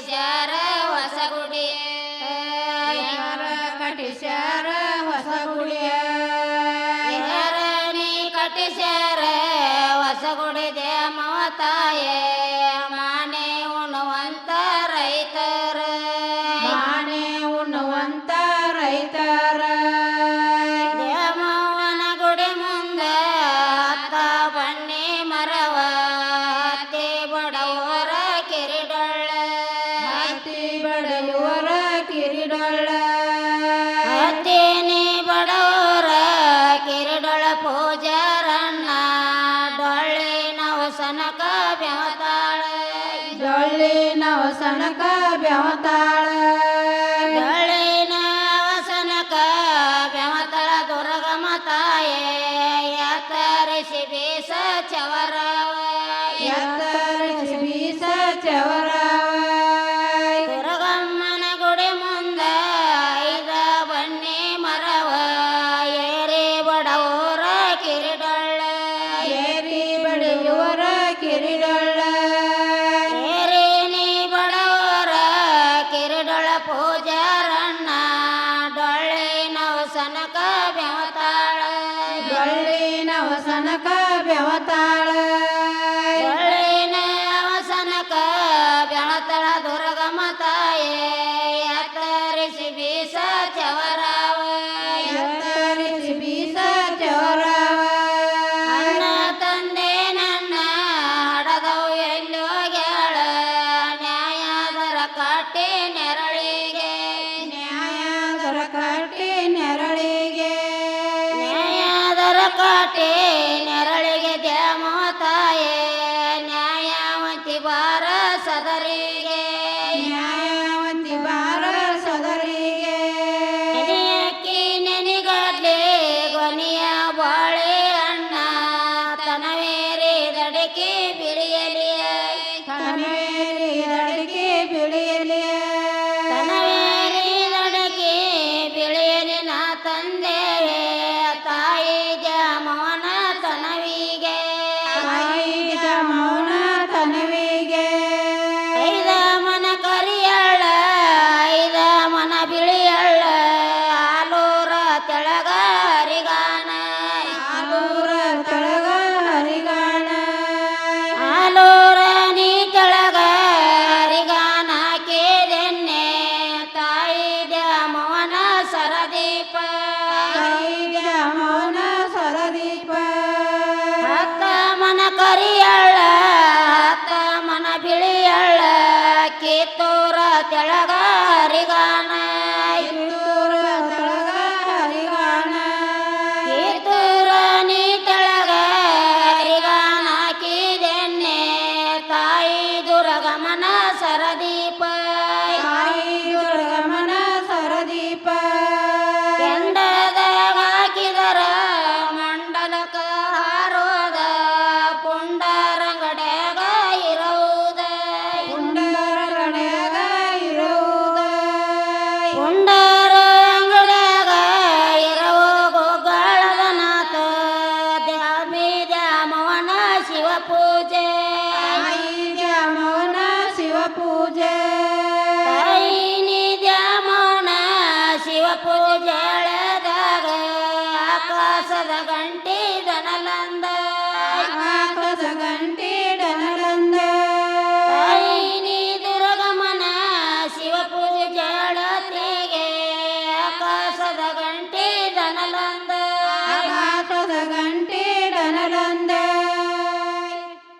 ಕಟ್ಟಿಸ್ಯಾರ ಹೊಸಗುಡಿ ಯಾರ ಕಟ್ಟಿಸ್ಯಾರ ಹೊಸಗುಡಿಯ ಯಾರಣಿ ಕಟ್ಟಿಸ್ಯಾರ ಹೊಸಗುಡಿ ದ್ಯಾಮವ ತಾಯೇ ಮಾನೆ ಉಣ್ಣುವಂತ ರೈತರ ಮಾನೆ ಉಣ್ಣುವಂತ ರೈತರ ದ್ಯಾಮವ್ವನ ಗುಡಿ ಮುಂದ ಹತ್ತ ಬನ್ನಿ ಮರವ ಹತ್ತಿ ಬಡವರ ಕಿರಿಡೊಳ್ಳ ಹತ್ತಿ ಬಡಯುವರ ಕಿರಿಡೊಳ್ಳ ಹತ್ತೀನಿ ಬಡವರ ಕಿರಿಡೊಳ ಪೂಜಾರಣ್ಣ ಡೊಳ್ಳಿನ ಹೊಸನಕ ಬೆವತಾಳ ಡೊಳ್ಳಿನ ಹೊಸನಕ ಬೆವತಾಳ ಡೊಳ್ಳಿನ ಹೊಸನಕ ಬೆವತಾಳ ದುರ್ಗಮ ತಾಯೇ ಯಾತರಿಸಿ ಬೀಸ ಚವರವ ಎತ್ತರಿಸಿ ಬೀಸ ಚವರವ ದುರ್ಗಮ್ಮನ ಗುಡಿ ಮುಂದ ಐದ ಬನ್ನಿ ಮರವ ಏರಿ ಬಡವರ ಕಿರಿಡೊಳ್ಳ ಏರಿ ಬಡಿಯುವರ ಕಿರಿಡೊಳ್ಳ ಏರಿನಿ ಬಡವರ ಕಿರಿಡೊಳ ಪೂಜಾರಣ್ಣ ಡೊಳ್ಳಿನ ಹೊಸನಕ ಬೆವತಾಳ ಡೊಳ್ಳಿನ ಹೊಸನಕ ಬೆವತಾಳ ಡೊಳ್ಳಿನ ಹೊಸನಕ ಬೆವತಾಳ ದುರ್ಗಮ ತಾಯೇ ಯಾತರಿಸಿ ಬೀಸ ಚವರವ ಎತ್ತರಿಸಿ ಬೀಸ ಚವರವ ಅಣ್ಣ ತಂದೆ ನನ್ನ ಹಡದವು ಎಲ್ಲೋ ಗ್ಯಾಳ ನ್ಯಾಯದರ ಕಟ್ಟಿ ನೆರಳಿಗೆ ನ್ಯಾಯದರ ಕಟ್ಟಿ ನೆರಳಿಗೆ ನ್ಯಾಯದರ ಕಟ್ಟಿ ನೆರಳಿಗೆ ದ್ಯಾಮೋ ತಾಯೇ ನ್ಯಾಯವಂತಿ ಬಾರ ಸದರಿಗೆ ನ್ಯಾಯವಂತಿ ಬಾರ ಸದರಿಗೆ ನೆನೆಯಕ್ಕಿ ನೆನಿಗಡ್ಲೆ ಗೊನಿಯ ಬಾಳೆ ಅಣ್ಣ ತನವೇರಿ ದಡಕಿ ಬಿಳಿಯಲಿಯ ತನವೇರಿ ದಡಿಗೆ ಬಿಳಿಯಲಿ ತನವೇರಿ ದಡಕಿ ಬಿಳಿಯಲಿ ನಾ ತಂದೇವೆ ತಾಯಿ ದ್ಯಾಮವನ ತನವಿಗೆ ತಾಯಿ ಮೌನ ತನವಿಗೆ ಐದ ಮನ ಕರಿಯಳ್ಳ ಐದ ಮನ ಬಿಳಿಯಳ್ಳ ಆಲೂರ ತೆಳಗ ಹರಿಗಾನ ಆಲೂರ ತಳಗ ಹರಿಗಾಣ ಆಲೂರ ನೀ ತೆಳಗ ಹರಿಗಾನ ಕೇದೆನ್ನೆ ತಾಯಿ ದ್ಯಾಮವನ ಸರದೀಪ ತಾಯಿಗೆ ಮೌನ ಸರದೀಪ ಹತ್ತ ಮನ ಕರಿಯಳ್ಳ ಹತ್ತ ಮನ ಬಿಳಿಯಳ್ಳ ಕಿತ್ತೂರ ತೆಳಗ ಹರಿಗಾನ ಕಿತ್ತೂರ ತಳಗ ಹರಿಗಾಣ ಕಿತ್ತೂರ ನೀ ತೆಳಗ ಹರಿಗಾನ ಹಾಕಿದೆನ್ನೆ ತಾಯಿ ದುರ್ಗಮನ ಸರದೀಪ ತಾಯಿ ದುರ್ಗಮನ ಸರದೀಪ ಕೆಂಡದಾಗ ಹಾಕಿದರ ಮಂಡಲಕ ಹಾರೋದ ಪುಂಡರಂಗಡ್ಯಾಗ ಇರುವುದ ಪುಂಡರಗಡ್ಯಾಗ ಇರುವುದ ಪುಂಡರ ಅಂಗಡ್ಯಾಗ ಇರುವ ಗೋಗಾಳದ ನಾಥ ದ್ಯಾಮಿ ದ್ಯಾಮವನ ಶಿವ ಪೂಜೆ ತಾಯಿಗೆ ಮೌನ ಶಿವ ಪೂಜೆ ತಾಯಿನಿ ದ್ಯಾಮವನ ಶಿವ ಪೂಜೆಳದಾಗ ಆಕಾಶದ ಗಂಟಿ ದನಲಂದ ಆಕಾಶ ಗಂಟಿ ಡನಲಂದ ತಾಯಿನಿ ದುರ್ಗಮನ ಶಿವ ಪೂಜೆ